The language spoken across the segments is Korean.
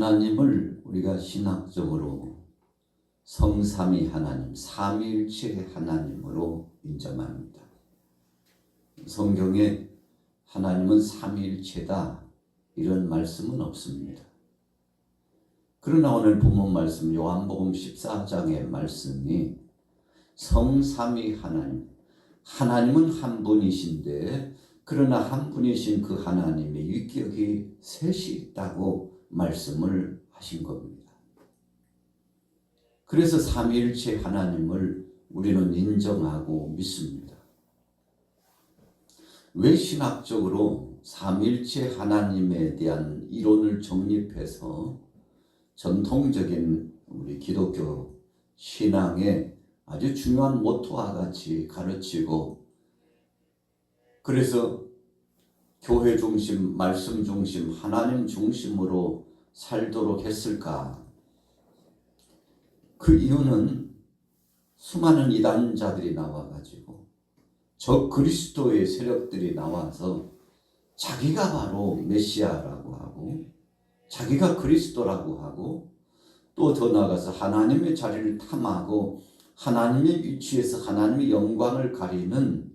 하나님을 우리가 신학적으로 성삼위 하나님, 삼위일체 하나님으로 인정합니다. 성경에 하나님은 삼위일체다 이런 말씀은 없습니다. 그러나 오늘 본문 말씀 요한복음 14장의 말씀이 성삼위 하나님, 하나님은 한 분이신데 그러나 한 분이신 그 하나님의 위격이 셋이 있다고 말씀을 하신 겁니다. 그래서 삼위일체 하나님을 우리는 인정하고 믿습니다. 왜 신학적으로 삼위일체 하나님에 대한 이론을 정립해서 전통적인 우리 기독교 신앙의 아주 중요한 모토와 같이 가르치고, 그래서 교회 중심, 말씀 중심, 하나님 중심으로 살도록 했을까? 그 이유는 수많은 이단자들이 나와가지고 저 그리스도의 세력들이 나와서 자기가 바로 메시아라고 하고 자기가 그리스도라고 하고 또 더 나아가서 하나님의 자리를 탐하고 하나님의 위치에서 하나님의 영광을 가리는,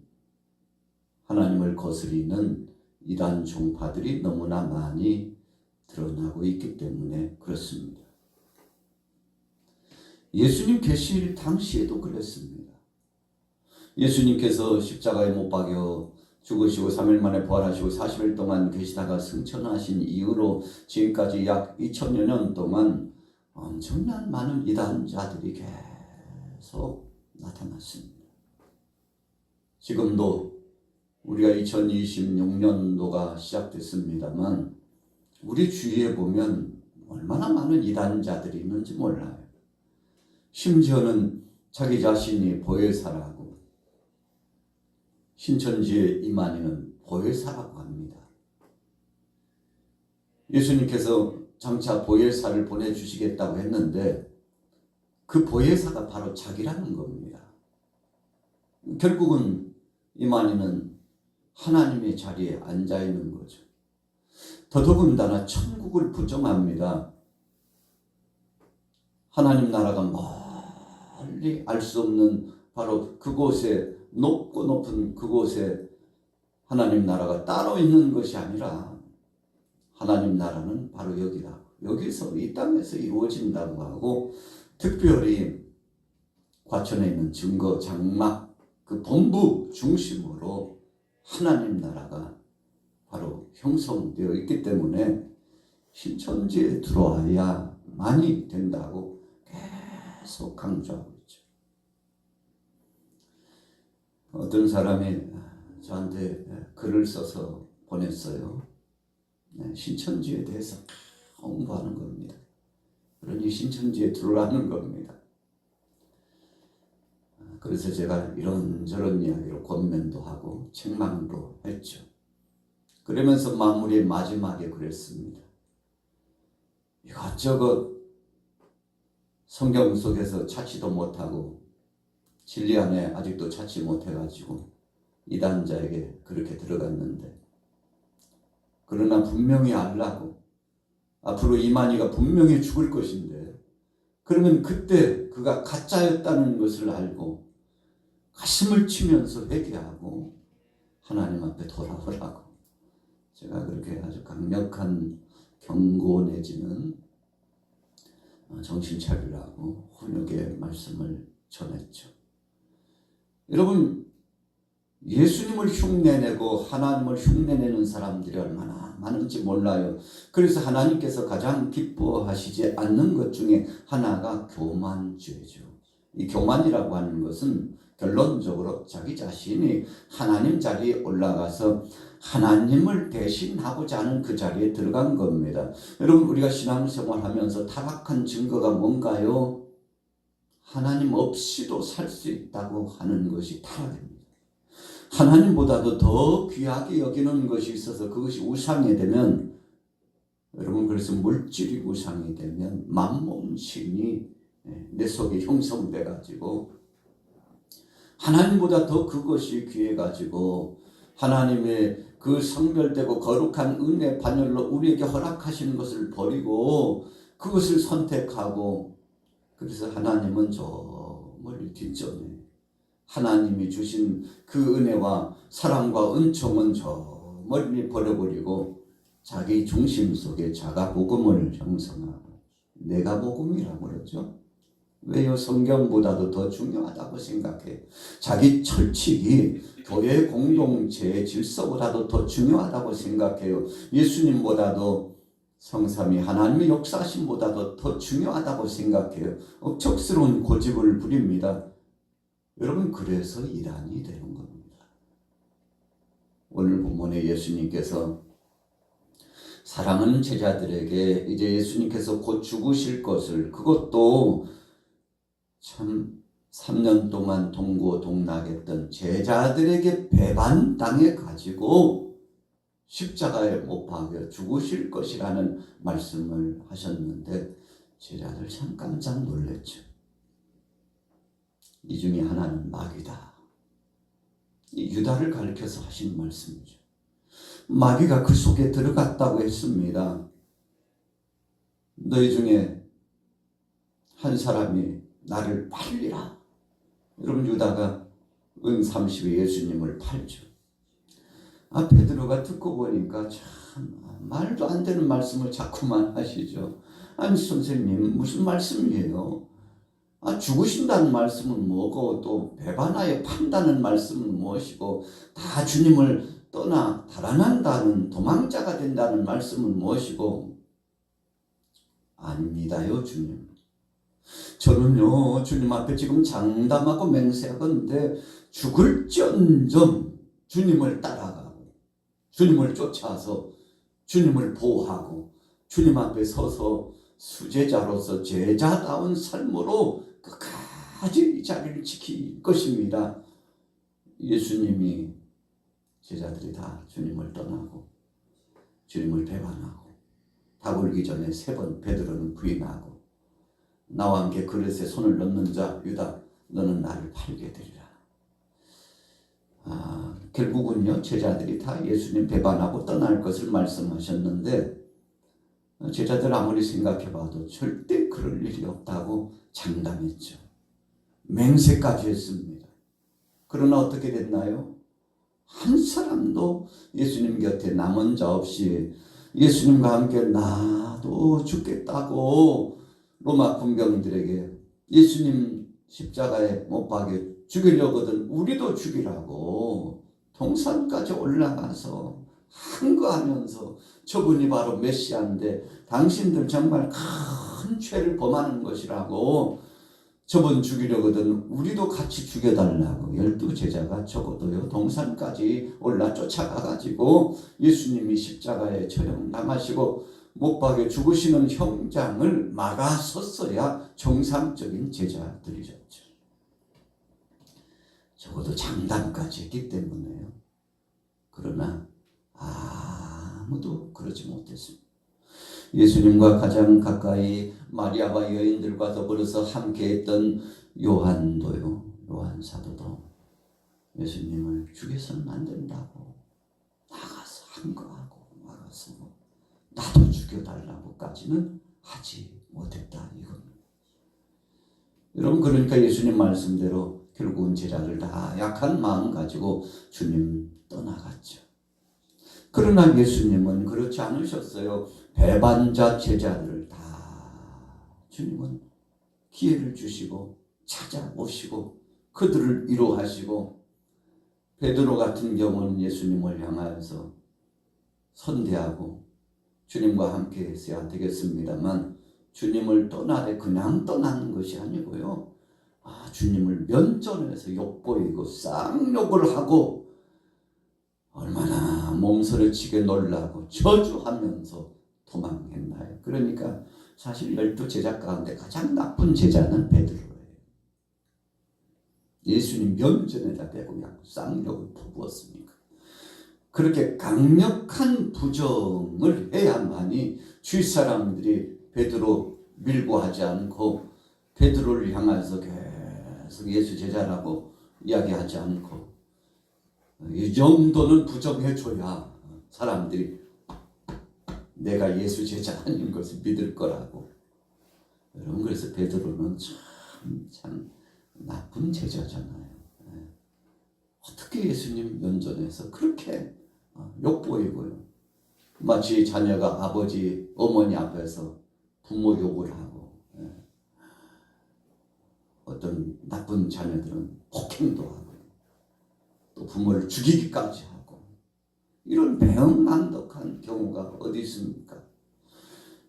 하나님을 거스리는 이단 종파들이 너무나 많이 드러나고 있기 때문에 그렇습니다. 예수님 계실 당시에도 그랬습니다. 예수님께서 십자가에 못 박여 죽으시고 3일 만에 부활하시고 40일 동안 계시다가 승천하신 이후로 지금까지 약 2000여 년 동안 엄청난 많은 이단자들이 계속 나타났습니다. 지금도 우리가 2026년도가 시작됐습니다만 우리 주위에 보면 얼마나 많은 이단자들이 있는지 몰라요. 심지어는 자기 자신이 보혜사라고, 신천지의 이만희는 보혜사라고 합니다. 예수님께서 장차 보혜사를 보내주시겠다고 했는데 그 보혜사가 바로 자기라는 겁니다. 결국은 이만희는 하나님의 자리에 앉아있는 거죠. 더더군다나 천국을 부정합니다. 하나님 나라가 멀리 알 수 없는 바로 그곳에, 높고 높은 그곳에 하나님 나라가 따로 있는 것이 아니라 하나님 나라는 바로 여기다, 여기서 이 땅에서 이루어진다고 하고, 특별히 과천에 있는 증거 장막 그 본부 중심으로 하나님 나라가 바로 형성되어 있기 때문에 신천지에 들어와야 많이 된다고 계속 강조하고 있죠. 어떤 사람이 저한테 글을 써서 보냈어요. 신천지에 대해서 홍보하는 겁니다. 그러니 신천지에 들어가는 겁니다. 그래서 제가 이런저런 이야기로 권면도 하고 책망도 했죠. 그러면서 마무리의 마지막에 그랬습니다. 이것저것 성경 속에서 찾지도 못하고 진리 안에 아직도 찾지 못해가지고 이단자에게 그렇게 들어갔는데, 그러나 분명히 알라고, 앞으로 이만희가 분명히 죽을 것인데, 그러면 그때 그가 가짜였다는 것을 알고 가슴을 치면서 회개하고 하나님 앞에 돌아오라고 제가 그렇게 아주 강력한 경고 내지는 정신 차리라고 훈육의 말씀을 전했죠. 여러분, 예수님을 흉내내고 하나님을 흉내내는 사람들이 얼마나 많은지 몰라요. 그래서 하나님께서 가장 기뻐하시지 않는 것 중에 하나가 교만죄죠. 이 교만이라고 하는 것은 결론적으로 자기 자신이 하나님 자리에 올라가서 하나님을 대신하고자 하는 그 자리에 들어간 겁니다. 여러분, 우리가 신앙생활하면서 타락한 증거가 뭔가요? 하나님 없이도 살 수 있다고 하는 것이 타락입니다. 하나님보다도 더 귀하게 여기는 것이 있어서 그것이 우상이 되면, 여러분, 그래서 물질이 우상이 되면 만몬신이 내 속에 형성돼 가지고 하나님보다 더 그것이 귀해 가지고 하나님의 그 성별되고 거룩한 은혜 반열로 우리에게 허락하시는 것을 버리고 그것을 선택하고, 그래서 하나님은 저 멀리 뒷전에 하나님이 주신 그 은혜와 사랑과 은총은 저 멀리 버려버리고 자기 중심 속에 자가 복음을 형성하고, 내가 복음이라고 그러죠. 왜요? 성경보다도 더 중요하다고 생각해요. 자기 철칙이 교회 공동체의 질서보다도 더 중요하다고 생각해요. 예수님보다도 성삼위 하나님의 역사심보다도 더 중요하다고 생각해요. 억척스러운 고집을 부립니다. 여러분, 그래서 이란이 되는 겁니다. 오늘 본문에 예수님께서 사랑하는 제자들에게 이제 예수님께서 곧 죽으실 것을, 그것도 참 3년 동안 동고동락했던 제자들에게 배반당해 가지고 십자가에 못 박여 죽으실 것이라는 말씀을 하셨는데 제자들 참 깜짝 놀랐죠. 이 중에 하나는 마귀다. 이 유다를 가리켜서 하신 말씀이죠. 마귀가 그 속에 들어갔다고 했습니다. 너희 중에 한 사람이 나를 팔리라. 여러분, 유다가 은 30에 예수님을 팔죠. 베드로가 듣고 보니까 참 말도 안 되는 말씀을 자꾸만 하시죠. 아니 선생님, 무슨 말씀이에요? 죽으신다는 말씀은 뭐고, 또 배반하여 판다는 말씀은 무엇이고, 다 주님을 떠나 달아난다는, 도망자가 된다는 말씀은 무엇이고. 아닙니다요 주님. 저는요 주님 앞에 지금 장담하고 맹세하건대 죽을지언정 주님을 따라가고 주님을 쫓아서 주님을 보호하고 주님 앞에 서서 수제자로서 제자다운 삶으로 끝까지 이 자리를 지킬 것입니다. 예수님이, 제자들이 다 주님을 떠나고 주님을 배반하고 다 울기 전에 3번 베드로는 부인하고, 나와 함께 그릇에 손을 넣는 자 유다, 너는 나를 팔게 되리라. 결국은요 제자들이 다 예수님 배반하고 떠날 것을 말씀하셨는데, 제자들 아무리 생각해봐도 절대 그럴 일이 없다고 장담했죠. 맹세까지 했습니다. 그러나 어떻게 됐나요? 한 사람도 예수님 곁에 남은 자 없이 예수님과 함께 나도 죽겠다고 로마 군병들에게 예수님 십자가에 못 박여 죽이려거든 우리도 죽이라고 동산까지 올라가서 항거하면서, 저분이 바로 메시아인데 당신들 정말 큰 죄를 범하는 것이라고, 저분 죽이려거든 우리도 같이 죽여달라고 12제자가 적어도요 동산까지 올라 쫓아가가지고 예수님이 십자가에 처형당하시고 못 박여 죽으시는 형장을 막아섰어야 정상적인 제자들이었죠. 적어도 장담까지 했기 때문에요. 그러나 아무도 그러지 못했습니다. 예수님과 가장 가까이 마리아와 여인들과 더불어서 함께했던 요한도요, 요한 사도도 예수님을 죽여서는 안 된다고 나가서 항거하고 나가서 나도 죽여달라고까지는 하지 못했다 이겁니다. 여러분, 그러니까 예수님 말씀대로 결국은 제자들 다 약한 마음 가지고 주님 떠나갔죠. 그러나 예수님은 그렇지 않으셨어요. 배반자 제자들을 다 주님은 기회를 주시고 찾아오시고 그들을 위로하시고, 베드로 같은 경우는 예수님을 향하여서 선대하고 주님과 함께 있어야 되겠습니다만, 주님을 떠나되 그냥 떠나는 것이 아니고요, 주님을 면전에서 욕보이고 쌍욕을 하고 얼마나 몸서리치게 놀라고 저주하면서 도망했나요. 그러니까 사실 12제자 가운데 가장 나쁜 제자는 베드로예요. 예수님 면전에다 대고 그냥 쌍욕을 퍼부었습니까? 그렇게 강력한 부정을 해야만이 주위 사람들이 베드로 밀고 하지 않고, 베드로를 향해서 계속 예수 제자라고 이야기하지 않고, 이 정도는 부정해줘야 사람들이 내가 예수 제자 아닌 것을 믿을 거라고 여러분 그래서 베드로는 참 나쁜 제자잖아요. 어떻게 예수님 면전에서 그렇게 욕보이고요. 마치 자녀가 아버지, 어머니 앞에서 부모 욕을 하고, 어떤 나쁜 자녀들은 폭행도 하고 또 부모를 죽이기까지 하고, 이런 배은망덕한 경우가 어디 있습니까?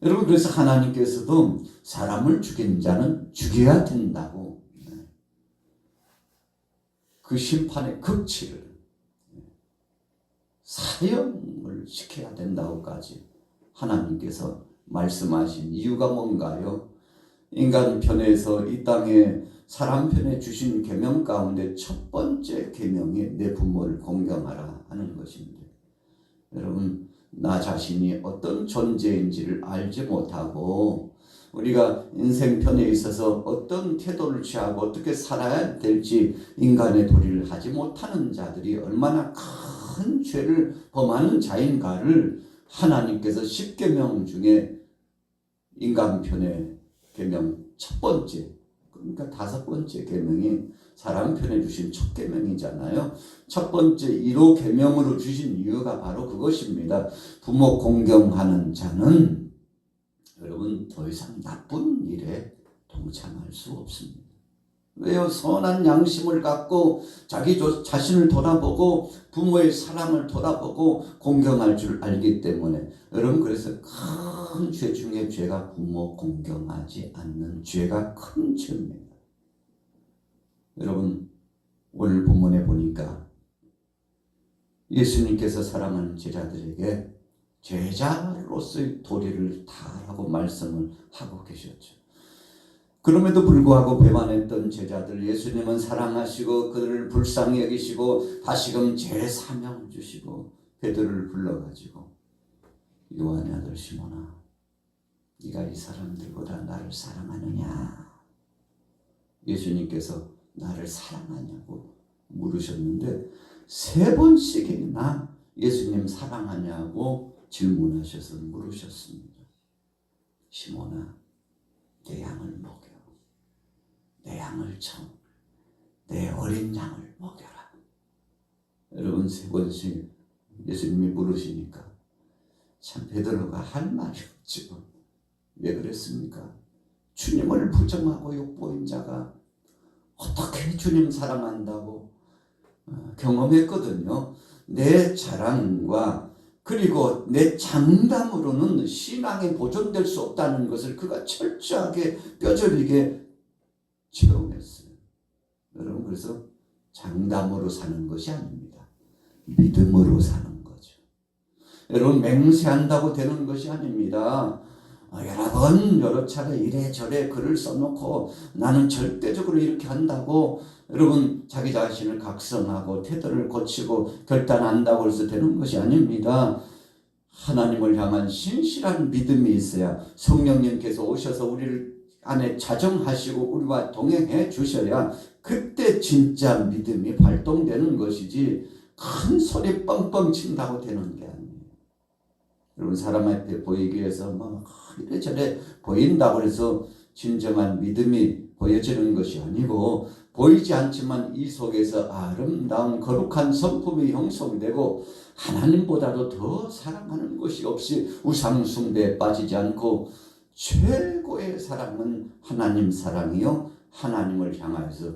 여러분 그래서 하나님께서도 사람을 죽인 자는 죽여야 된다고 그 심판의 극치를 사형을 시켜야 된다고까지 하나님께서 말씀하신 이유가 뭔가요? 인간 편에서 이 땅에 사람 편에 주신 계명 가운데 첫 번째 계명이 내 부모를 공경하라 하는 것입니다. 여러분 나 자신이 어떤 존재인지를 알지 못하고 우리가 인생편에 있어서 어떤 태도를 취하고 어떻게 살아야 될지 인간의 도리를 하지 못하는 자들이 얼마나 큰 죄를 범하는 자인가를 하나님께서 10계명 중에 인간편의 계명 첫 번째, 그러니까 5번째 계명이 사람 편에 주신 첫 계명이잖아요. 첫 번째 1호 계명으로 주신 이유가 바로 그것입니다. 부모 공경하는 자는 여러분 더 이상 나쁜 일에 동참할 수 없습니다. 왜요? 선한 양심을 갖고 자기 자신을 돌아보고 부모의 사랑을 돌아보고 공경할 줄 알기 때문에 여러분 그래서 큰 죄 중에 죄가 부모 공경하지 않는 죄가 큰 죄입니다. 여러분 오늘 본문에 보니까 예수님께서 사랑하는 제자들에게 제자로서의 도리를 다하라고 말씀을 하고 계셨죠. 그럼에도 불구하고 배반했던 제자들 예수님은 사랑하시고 그들을 불쌍히 여기시고 다시금 재사명 주시고 베드로를 불러가지고 요한의 아들 시몬아 네가 이 사람들보다 나를 사랑하느냐? 예수님께서 나를 사랑하냐고 물으셨는데 3번씩이나 예수님 사랑하냐고 질문하셔서 물으셨습니다. 시몬아 내 양을 먹여. 내 양을 내 어린 양을 먹여라. 여러분 3번씩 예수님이 물으시니까 참 베드로가 할 말이 없죠. 왜 그랬습니까? 주님을 부정하고 욕보인 자가 어떻게 주님 사랑한다고 경험했거든요. 내 자랑과 그리고 내 장담으로는 신앙이 보존될 수 없다는 것을 그가 철저하게 뼈저리게 체험했어요. 여러분 그래서 장담으로 사는 것이 아닙니다. 믿음으로 사는 거죠. 여러분 맹세한다고 되는 것이 아닙니다. 여러 차례 이래저래 글을 써놓고 나는 절대적으로 이렇게 한다고 여러분 자기 자신을 각성하고 태도를 고치고 결단한다고 해서 되는 것이 아닙니다. 하나님을 향한 신실한 믿음이 있어야 성령님께서 오셔서 우리를 안에 자정하시고 우리와 동행해 주셔야 그때 진짜 믿음이 발동되는 것이지 큰 소리 뻥뻥 친다고 되는 게 아니에요. 여러분 사람 앞에 보이기 위해서 막 이래저래 보인다고 해서 진정한 믿음이 보여지는 것이 아니고 보이지 않지만 이 속에서 아름다운 거룩한 성품이 형성되고 하나님보다도 더 사랑하는 것이 없이 우상 숭배에 빠지지 않고 최고의 사랑은 하나님 사랑이요 하나님을 향하여서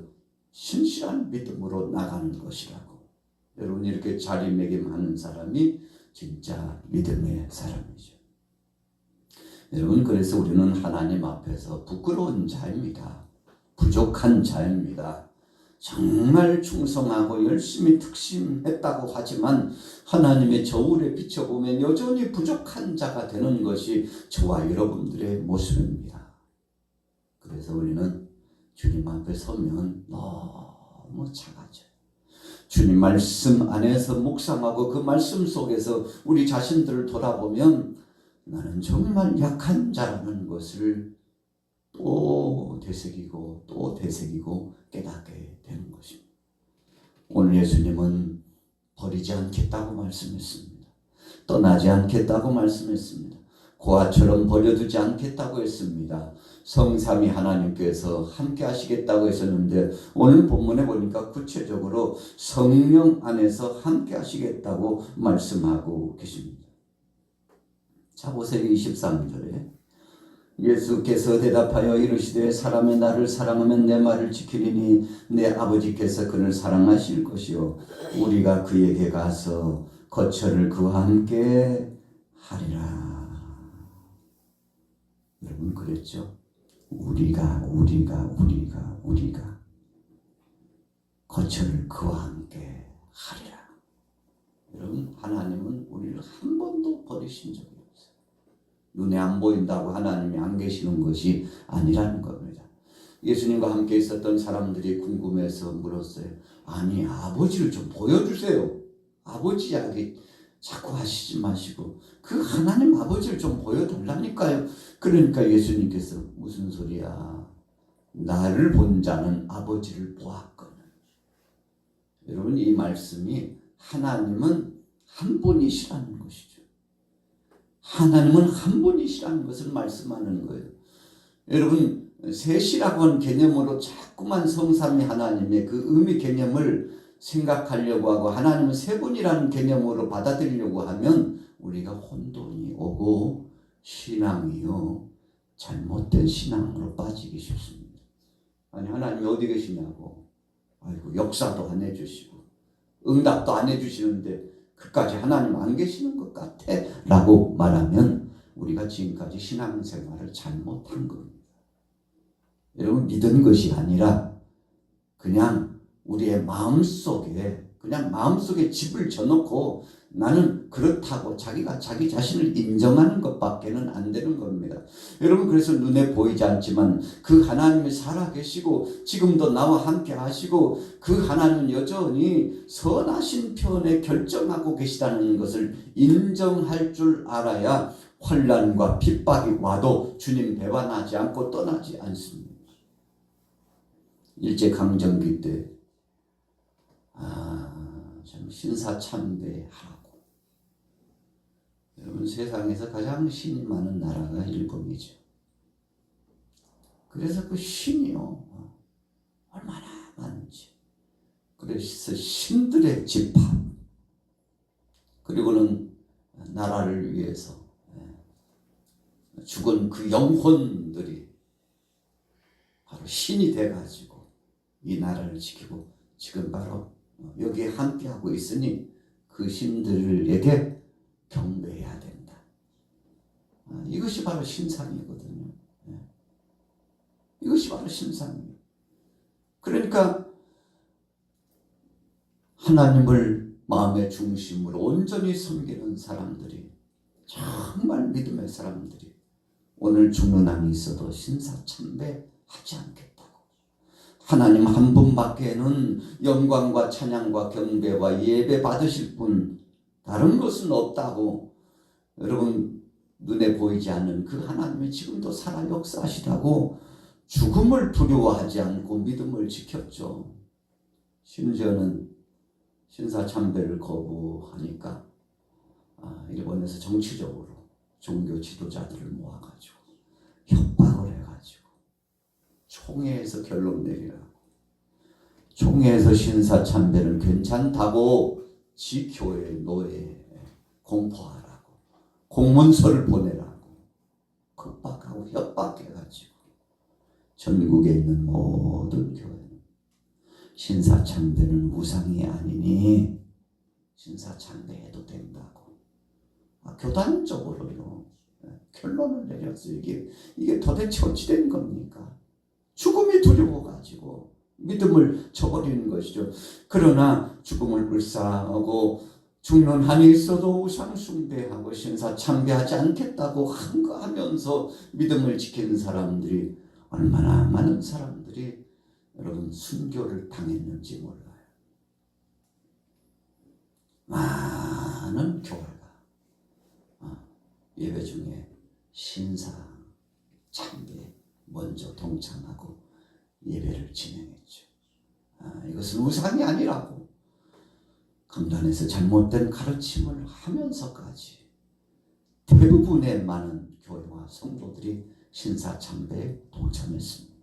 신실한 믿음으로 나가는 것이라고. 여러분 이렇게 자리매김하는 사람이 진짜 믿음의 사람이죠. 여러분 그래서 우리는 하나님 앞에서 부끄러운 자입니다. 부족한 자입니다. 정말 충성하고 열심히 특심했다고 하지만 하나님의 저울에 비춰보면 여전히 부족한 자가 되는 것이 저와 여러분들의 모습입니다. 그래서 우리는 주님 앞에 서면 너무 작아져요. 주님 말씀 안에서 묵상하고 그 말씀 속에서 우리 자신들을 돌아보면 나는 정말 약한 자라는 것을 또 되새기고 또 되새기고 깨닫게 되는 것입니다. 오늘 예수님은 버리지 않겠다고 말씀했습니다. 떠나지 않겠다고 말씀했습니다. 고아처럼 버려두지 않겠다고 했습니다. 성삼위 하나님께서 함께 하시겠다고 했었는데 오늘 본문에 보니까 구체적으로 성령 안에서 함께 하시겠다고 말씀하고 계십니다. 자 보세요. 23절에 예수께서 대답하여 이르시되 사람이 나를 사랑하면 내 말을 지키리니 내 아버지께서 그를 사랑하실 것이요 우리가 그에게 가서 거처를 그와 함께 하리라. 여러분 그랬죠? 우리가 거처를 그와 함께 하리라. 여러분 하나님은 우리를 한 번도 버리신 적이 없어요. 눈에 안 보인다고 하나님이 안 계시는 것이 아니라는 겁니다. 예수님과 함께 있었던 사람들이 궁금해서 물었어요. 아니 아버지를 좀 보여주세요. 아버지 이야기 자꾸 하시지 마시고 그 하나님 아버지를 좀 보여달라니까요. 그러니까 예수님께서 무슨 소리야. 나를 본 자는 아버지를 보았거늘. 여러분 이 말씀이 하나님은 한 분이시라는 것이죠. 하나님은 한 분이시라는 것을 말씀하는 거예요. 여러분 셋이라고 하는 개념으로 자꾸만 성삼위 하나님의 그 의미 개념을 생각하려고 하고 하나님은 세 분이라는 개념으로 받아들이려고 하면 우리가 혼돈이 오고 신앙이요 잘못된 신앙으로 빠지기 쉽습니다. 아니 하나님이 어디 계시냐고 아이고 역사도 안 해주시고 응답도 안 해주시는데 그까지 하나님 안 계시는 것 같아 라고 말하면 우리가 지금까지 신앙생활을 잘못한 겁니다. 여러분 믿은 것이 아니라 그냥 우리의 마음속에 집을 져놓고 나는 그렇다고 자기가 자기 자신을 인정하는 것밖에는 안 되는 겁니다. 여러분 그래서 눈에 보이지 않지만 그 하나님이 살아계시고 지금도 나와 함께 하시고 그 하나님은 여전히 선하신 편에 결정하고 계시다는 것을 인정할 줄 알아야 환난과 핍박이 와도 주님 배반하지 않고 떠나지 않습니다. 일제강점기 때 참 신사참배하고 여러분 세상에서 가장 신이 많은 나라가 일본이죠. 그래서 그 신이요 얼마나 많은지 그래서 신들의 집합 그리고는 나라를 위해서 죽은 그 영혼들이 바로 신이 돼가지고 이 나라를 지키고 지금 바로 여기에 함께하고 있으니 그 신들에게 경배해야 된다. 이것이 바로 신상이거든요. 이것이 바로 신상이에요. 그러니까 하나님을 마음의 중심으로 온전히 섬기는 사람들이 정말 믿음의 사람들이 오늘 죽는 한이 있어도 신사참배하지 않겠다고. 하나님 한 분밖에는 영광과 찬양과 경배와 예배 받으실 분 다른 것은 없다고 여러분 눈에 보이지 않는 그 하나님이 지금도 살아 역사하시다고 죽음을 두려워하지 않고 믿음을 지켰죠. 심지어는 신사참배를 거부하니까 일본에서 정치적으로 종교 지도자들을 모아가지고 협박을 해가지고 총회에서 결론 내리라고 총회에서 신사참배는 괜찮다고 지교회 노예에 공포하라고 공문서를 보내라고 급박하고 협박해가지고 전국에 있는 모든 교회는 신사참배는 우상이 아니니 신사참배해도 된다고 교단적으로요 결론을 내렸어요. 이게 도대체 어찌된 겁니까? 죽음이 두려워가지고 믿음을 저버리는 것이죠. 그러나 죽음을 불사하고 죽는 한이 있어도 우상 숭배하고 신사 참배하지 않겠다고 한거하면서 믿음을 지키는 사람들이 얼마나 많은 사람들이 여러분 순교를 당했는지 몰라요. 많은 교회가 예배 중에 신사 참배에 먼저 동참하고 예배를 진행했죠. 이것은 우상이 아니라고 강단에서 잘못된 가르침을 하면서까지 대부분의 많은 교회와 성도들이 신사참배에 동참했습니다.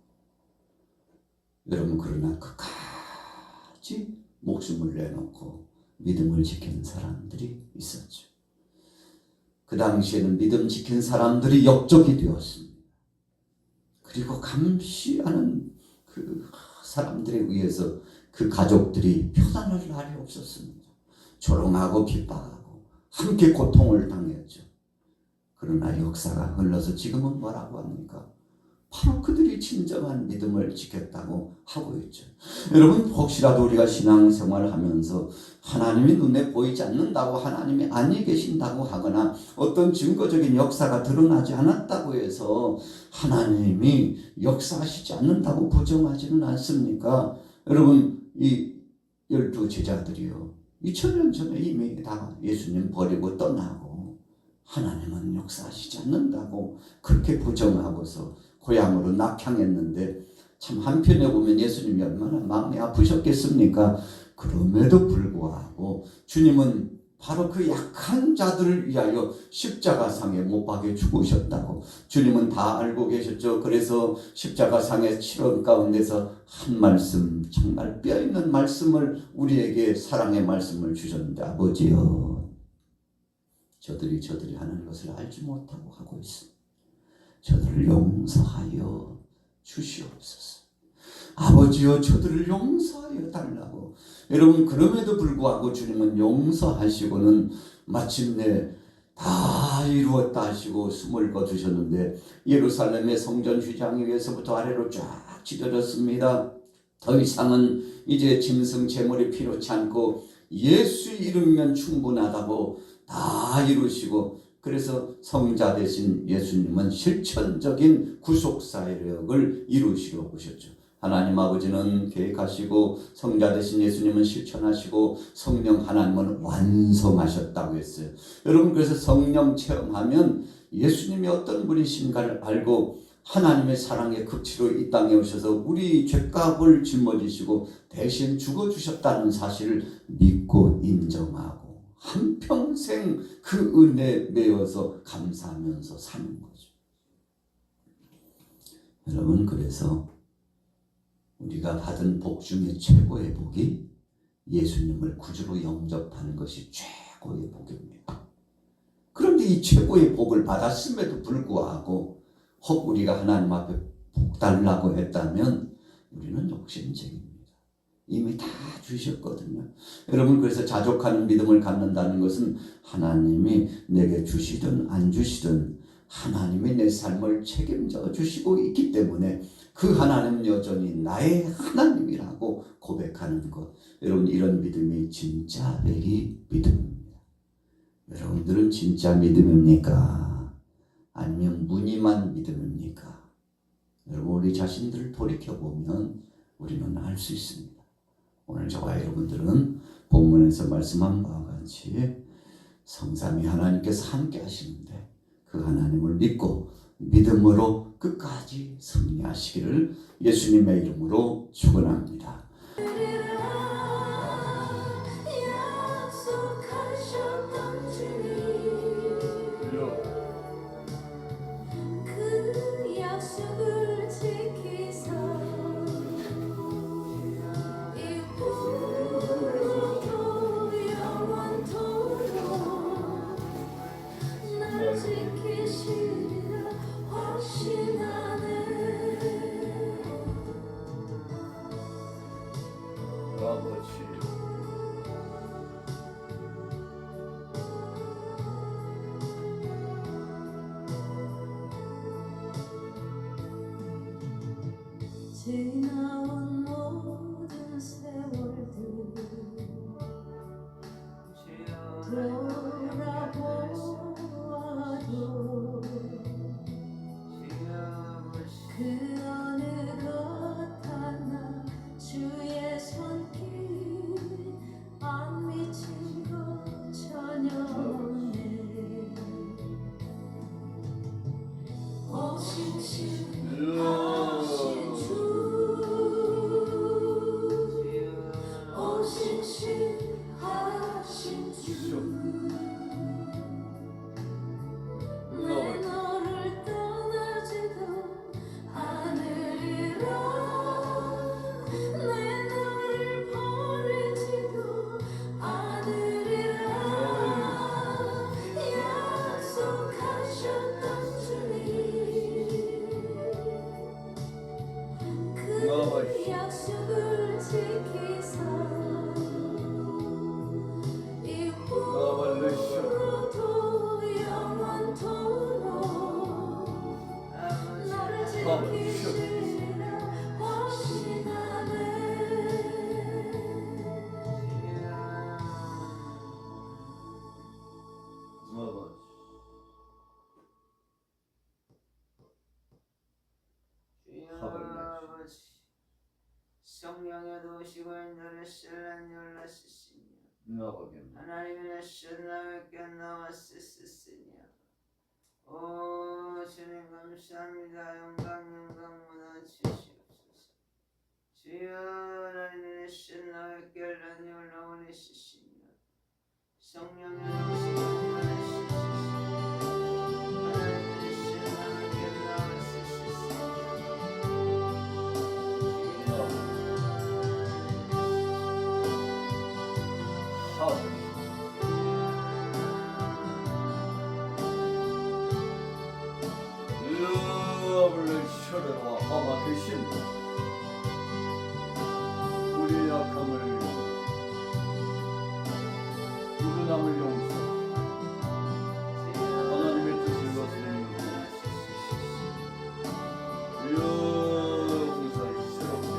여러분, 그러나 끝까지 목숨을 내놓고 믿음을 지킨 사람들이 있었죠. 그 당시에는 믿음 지킨 사람들이 역적이 되었습니다. 그리고 감시하는 그 사람들에 의해서 그 가족들이 편안할 날이 없었습니다. 조롱하고 핍박하고 함께 고통을 당했죠. 그러나 역사가 흘러서 지금은 뭐라고 합니까? 바로 그들이 진정한 믿음을 지켰다고 하고 있죠. 여러분, 혹시라도 우리가 신앙생활을 하면서 하나님이 눈에 보이지 않는다고, 하나님이 아니 계신다고 하거나 어떤 증거적인 역사가 드러나지 않았다고 해서 하나님이 역사하시지 않는다고 부정하지는 않습니까? 여러분, 이 12 제자들이요, 2000년 전에 이미 다 예수님 버리고 떠나고 하나님은 역사하시지 않는다고 그렇게 부정하고서 고향으로 낙향했는데, 참 한편에 보면 예수님이 얼마나 마음이 아프셨겠습니까? 그럼에도 불구하고 주님은 바로 그 약한 자들을 위하여 십자가상에 못 박혀 죽으셨다고 주님은 다 알고 계셨죠. 그래서 십자가상의 치료 가운데서 한 말씀, 정말 뼈있는 말씀을, 우리에게 사랑의 말씀을 주셨는데, 아버지여, 저들이 하는 것을 알지 못하고 하고 있습니다. 저들을 용서하여 주시옵소서. 아버지여, 저들을 용서하여 달라고. 여러분, 그럼에도 불구하고 주님은 용서하시고는 마침내 다 이루었다 하시고 숨을 거두셨는데, 예루살렘의 성전 휘장 위에서부터 아래로 쫙 찢어졌습니다. 더 이상은 이제 짐승 제물이 필요치 않고 예수 이름이면 충분하다고 다 이루시고, 그래서 성자 되신 예수님은 실천적인 구속사역을 이루시러 오셨죠. 하나님 아버지는 계획하시고 성자 되신 예수님은 실천하시고 성령 하나님은 완성하셨다고 했어요. 여러분, 그래서 성령 체험하면 예수님이 어떤 분이신가를 알고 하나님의 사랑의 극치로 이 땅에 오셔서 우리 죄값을 짊어지시고 대신 죽어주셨다는 사실을 믿고 인정하고 한평생 그 은혜에 매여서 감사하면서 사는 거죠. 여러분, 그래서 우리가 받은 복 중에 최고의 복이 예수님을 구주로 영접하는 것이 최고의 복입니다. 그런데 이 최고의 복을 받았음에도 불구하고 혹 우리가 하나님 앞에 복 달라고 했다면 우리는 욕심쟁입니다. 이미 다 주셨거든요. 여러분, 그래서 자족하는 믿음을 갖는다는 것은 하나님이 내게 주시든 안 주시든 하나님이 내 삶을 책임져 주시고 있기 때문에 그 하나님은 여전히 나의 하나님이라고 고백하는 것. 여러분, 이런 믿음이 진짜 내리 믿음입니다. 여러분들은 진짜 믿음입니까? 아니면 무늬만 믿음입니까? 여러분, 우리 자신들을 돌이켜보면 우리는 알 수 있습니다. 오늘 저와 여러분들은 본문에서 말씀한 바와 같이 성삼위 하나님께서 함께 하시는데 그 하나님을 믿고 믿음으로 끝까지 승리하시기를 예수님의 이름으로 축원합니다. 지나온 모든 세월들 돌아보아도 그 어느 것 하나 주의 손길 안 미친 것 전혀 없네. 오신 신하신 주 성령의 도시고 인도를 신란 열라시시며 하나님의 신나뵙게 나왔으시시며 오 주님 감사합니다. 영광 모두 주시옵소서. 주여 하나님의 신나뵙게 열란이 올라오시시며 성령의 도시고 인도를 시시시며 하나님의 신나뵙게 나왔으시시며 우리의 약함을 누구남을 용서 하나님의 뜻을 거스르는 용사의 새롭게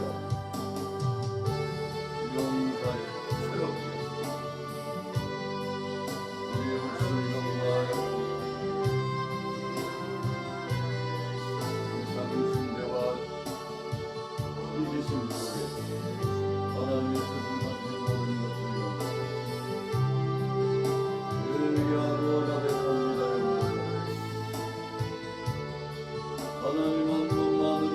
용사의 새롭게 우리의 불순종과 작은 순대와 이기심 속에 하나님의 뜻을 가진 모든 것을 회개하고 자백합니다. 하나님 한 분만으로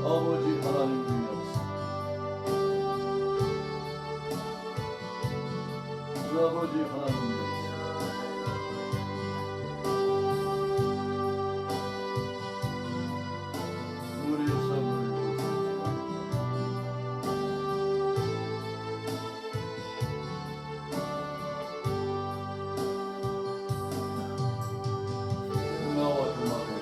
아버지 하나님 아버지 하나님 우리의 삶을 나와 주마다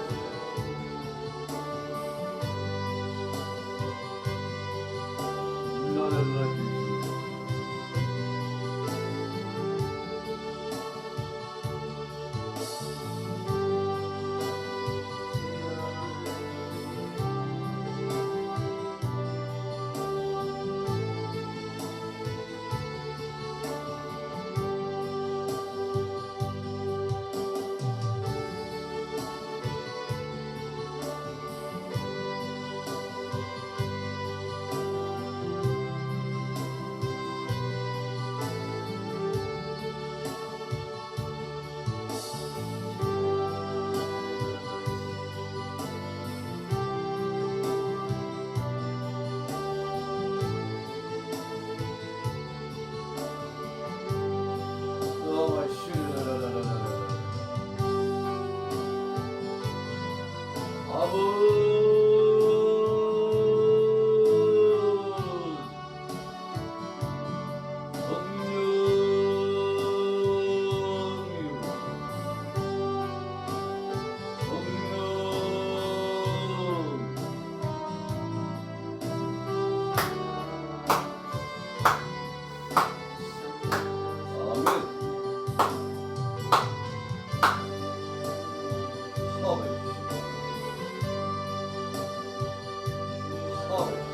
Oh.